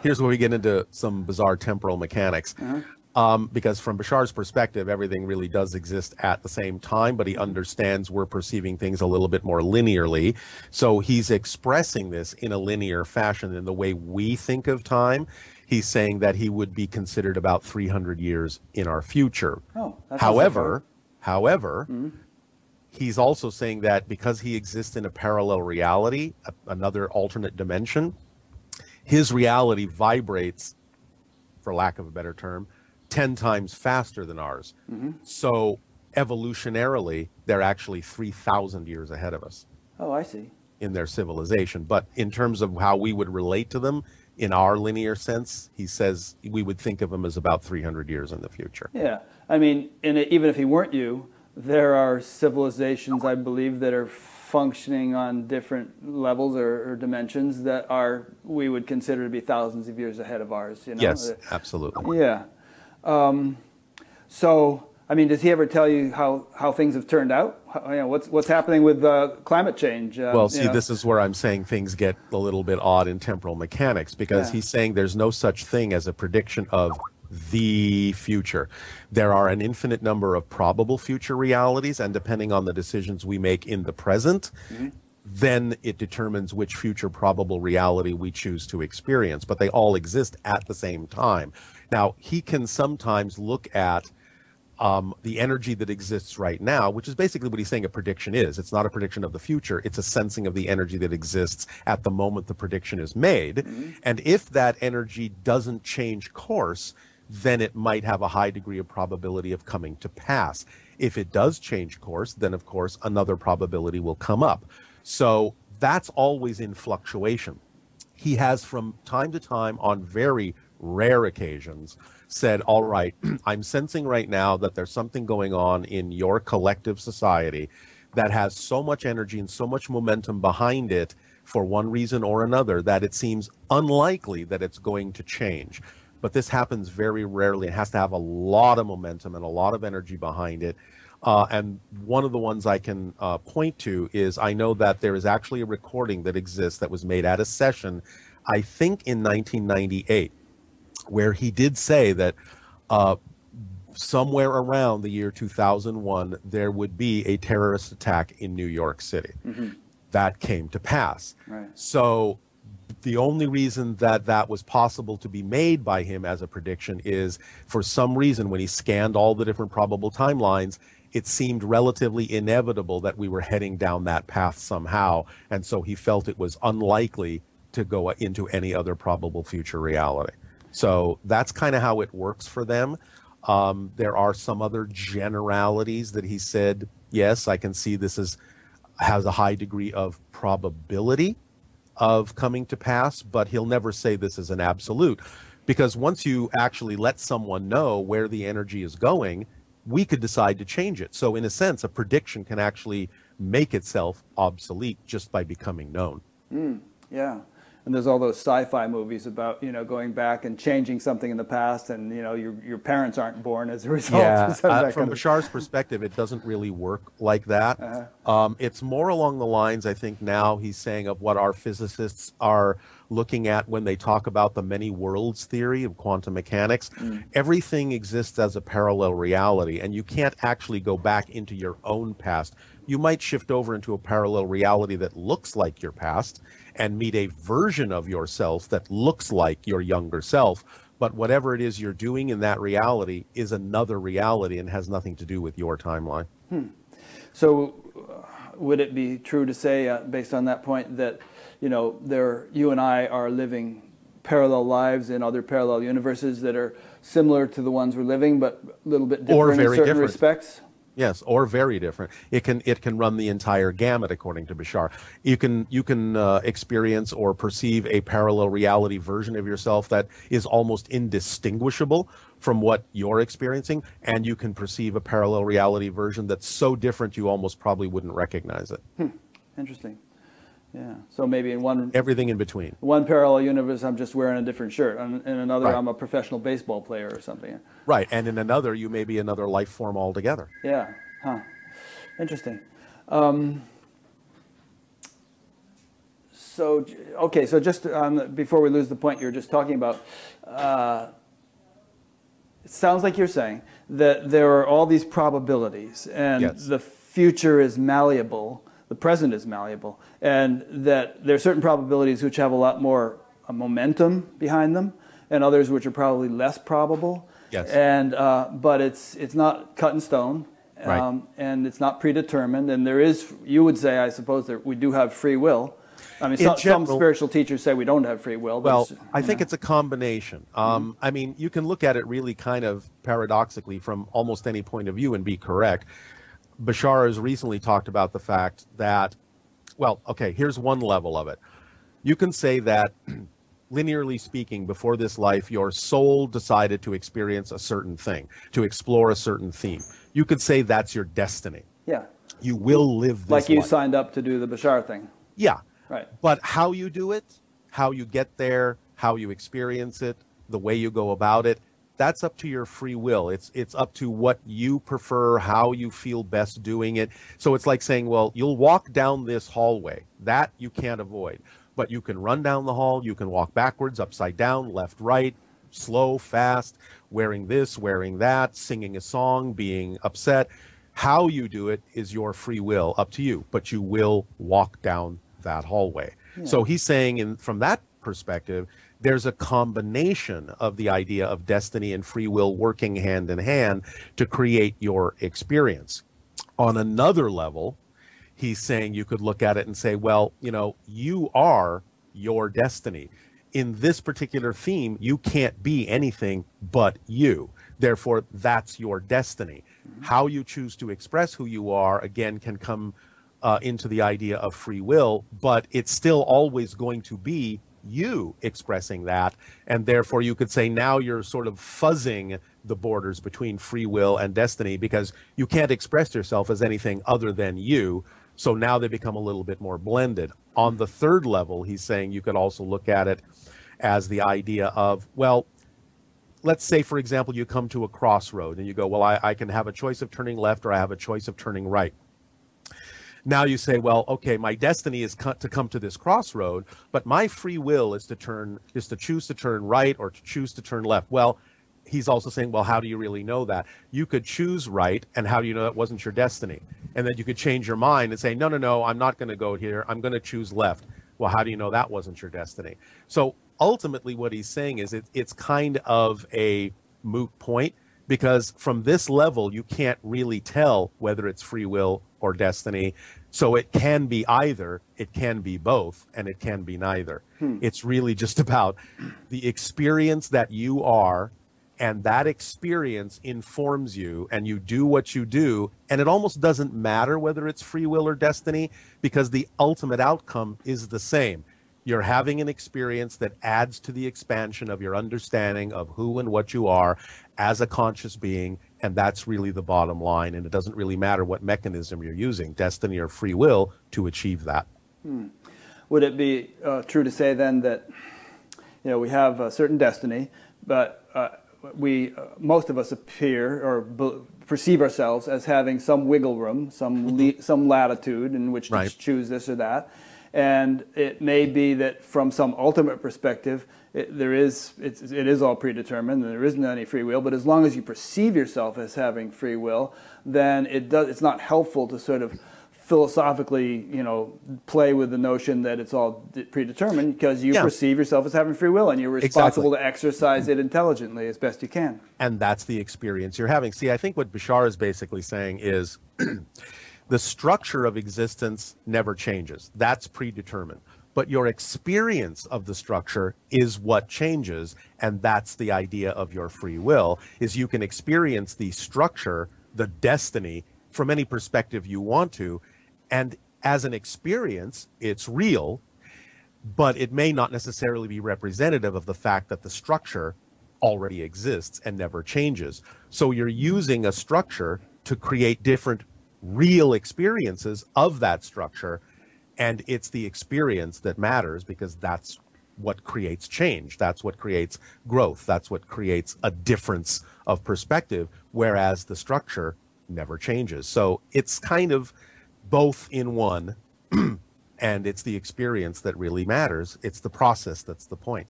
here's where we get into some bizarre temporal mechanics. Because from Bashar's perspective, everything really does exist at the same time, but he understands we're perceiving things a little bit more linearly. So he's expressing this in a linear fashion in the way we think of time. He's saying that he would be considered about 300 years in our future. Oh, that's However, he's also saying that because he exists in a parallel reality, another alternate dimension, his reality vibrates, for lack of a better term, 10 times faster than ours. So evolutionarily, they're actually 3,000 years ahead of us. Oh, I see. In their civilization. But in terms of how we would relate to them in our linear sense, he says we would think of them as about 300 years in the future. Yeah. I mean, even if he weren't you, there are civilizations, I believe, that are functioning on different levels or dimensions that we would consider to be thousands of years ahead of ours. You know? Yes, absolutely. Yeah. So, I mean, does he ever tell you how things have turned out? What's happening with climate change? Well, see, this is where I'm saying things get a little bit odd in temporal mechanics, because he's saying there's no such thing as a prediction of the future. There are an infinite number of probable future realities, and depending on the decisions we make in the present, then it determines which future probable reality we choose to experience. But they all exist at the same time. Now, he can sometimes look at the energy that exists right now, which is basically what he's saying a prediction is. It's not a prediction of the future. It's a sensing of the energy that exists at the moment the prediction is made. And if that energy doesn't change course, then it might have a high degree of probability of coming to pass. If it does change course, then of course another probability will come up. So that's always in fluctuation. He has from time to time, on very rare occasions, said, all right, I'm sensing right now that there's something going on in your collective society that has so much energy and so much momentum behind it for one reason or another that it seems unlikely that it's going to change. But this happens very rarely. It has to have a lot of momentum and a lot of energy behind it. And one of the ones I can point to is I know that there is actually a recording that exists that was made at a session, I think in 1998, where he did say that somewhere around the year 2001, there would be a terrorist attack in New York City. That came to pass. So the only reason that that was possible to be made by him as a prediction is, for some reason, when he scanned all the different probable timelines, it seemed relatively inevitable that we were heading down that path somehow. And so he felt it was unlikely to go into any other probable future reality. So that's kind of how it works for them. There are some other generalities that he said, yes, I can see this has a high degree of probability of coming to pass, but he'll never say this is an absolute. Because once you actually let someone know where the energy is going, we could decide to change it. So in a sense, a prediction can actually make itself obsolete just by becoming known. Yeah. And there's all those sci-fi movies about, going back and changing something in the past, and, your parents aren't born as a result. Yeah, from Bashar's perspective, it doesn't really work like that. It's more along the lines, I think now he's saying, of what our physicists are looking at when they talk about the many worlds theory of quantum mechanics. Everything exists as a parallel reality, and you can't actually go back into your own past. You might shift over into a parallel reality that looks like your past and meet a version of yourself that looks like your younger self. But whatever it is you're doing in that reality is another reality and has nothing to do with your timeline. So would it be true to say, based on that point, that, you and I are living parallel lives in other parallel universes that are similar to the ones we're living, but a little bit different in certain respects? Yes, or very different. It can run the entire gamut, according to Bashar. You can experience or perceive a parallel reality version of yourself that is almost indistinguishable from what you're experiencing, and you can perceive a parallel reality version that's so different you almost probably wouldn't recognize it. Interesting. Yeah. So maybe in everything in between. One parallel universe, I'm just wearing a different shirt. In another, I'm a professional baseball player or something. Right. And in another, you may be another life form altogether. Yeah. Interesting. So, okay, so just before we lose the point you were just talking about, it sounds like you're saying that there are all these probabilities, and Yes. the future is malleable, the present is malleable, and that there are certain probabilities which have a lot more momentum behind them, and others which are probably less probable. Yes. And but it's not cut in stone. Right. And it's not predetermined, and there is, you would say, I suppose, that we do have free will. I mean, some spiritual teachers say we don't have free will. But well, I think it's a combination. I mean, you can look at it really kind of paradoxically from almost any point of view and be correct. Bashar has recently talked about the fact that, well, okay, here's one level of it. You can say that, linearly speaking, before this life, your soul decided to experience a certain thing, to explore a certain theme. You could say that's your destiny. Yeah. You will live this like you life. signed up to do the Bashar thing. Yeah. Right. But how you do it, how you get there, how you experience it, the way you go about it, that's up to your free will. It's up to what you prefer, how you feel best doing it. So it's like saying, well, you'll walk down this hallway. That you can't avoid. But you can run down the hall, you can walk backwards, upside down, left, right, slow, fast, wearing this, wearing that, singing a song, being upset. How you do it is your free will, up to you, but you will walk down that hallway. Yeah. So he's saying, from that perspective, there's a combination of the idea of destiny and free will working hand in hand to create your experience. On another level, he's saying you could look at it and say, well, you know, you are your destiny. In this particular theme, you can't be anything but you. Therefore, that's your destiny. How you choose to express who you are, again, can come into the idea of free will, but it's still always going to be you expressing that. And therefore, you could say now you're sort of fuzzing the borders between free will and destiny because you can't express yourself as anything other than you. So now they become a little bit more blended. On the third level, he's saying you could also look at it as the idea of, well, let's say, for example, you come to a crossroad and you go, well, I can have a choice of turning left or I have a choice of turning right. Now you say, well, okay, my destiny is to come to this crossroad, but my free will is to choose to turn right or to choose to turn left. Well, he's also saying, well, how do you really know that? You could choose right, and how do you know that wasn't your destiny? And then you could change your mind and say, no, I'm not going to go here. I'm going to choose left. Well, how do you know that wasn't your destiny? So ultimately what he's saying is it's kind of a moot point, because from this level, you can't really tell whether it's free will or destiny. So it can be either, it can be both, and it can be neither. It's really just about the experience that you are, and that experience informs you, and you do what you do, and it almost doesn't matter whether it's free will or destiny, because the ultimate outcome is the same. You're having an experience that adds to the expansion of your understanding of who and what you are as a conscious being, and that's really the bottom line, and it doesn't really matter what mechanism you're using, destiny or free will, to achieve that. Would it be true to say then that, you know, we have a certain destiny, but most of us appear or perceive ourselves as having some wiggle room, some latitude in which to choose this or that, and it may be that from some ultimate perspective, it is all predetermined and there isn't any free will. But as long as you perceive yourself as having free will, then it's not helpful to sort of philosophically, you know, play with the notion that it's all predetermined, because you perceive yourself as having free will and you're responsible to exercise it intelligently as best you can. And that's the experience you're having. See, I think what Bashar is basically saying is the structure of existence never changes. That's predetermined. But your experience of the structure is what changes, and that's the idea of your free will, is you can experience the structure, the destiny, from any perspective you want to, and as an experience, it's real, but it may not necessarily be representative of the fact that the structure already exists and never changes. So you're using a structure to create different real experiences of that structure, and it's the experience that matters, because that's what creates change. That's what creates growth. That's what creates a difference of perspective, whereas the structure never changes. So it's kind of both in one. And it's the experience that really matters. It's the process that's the point.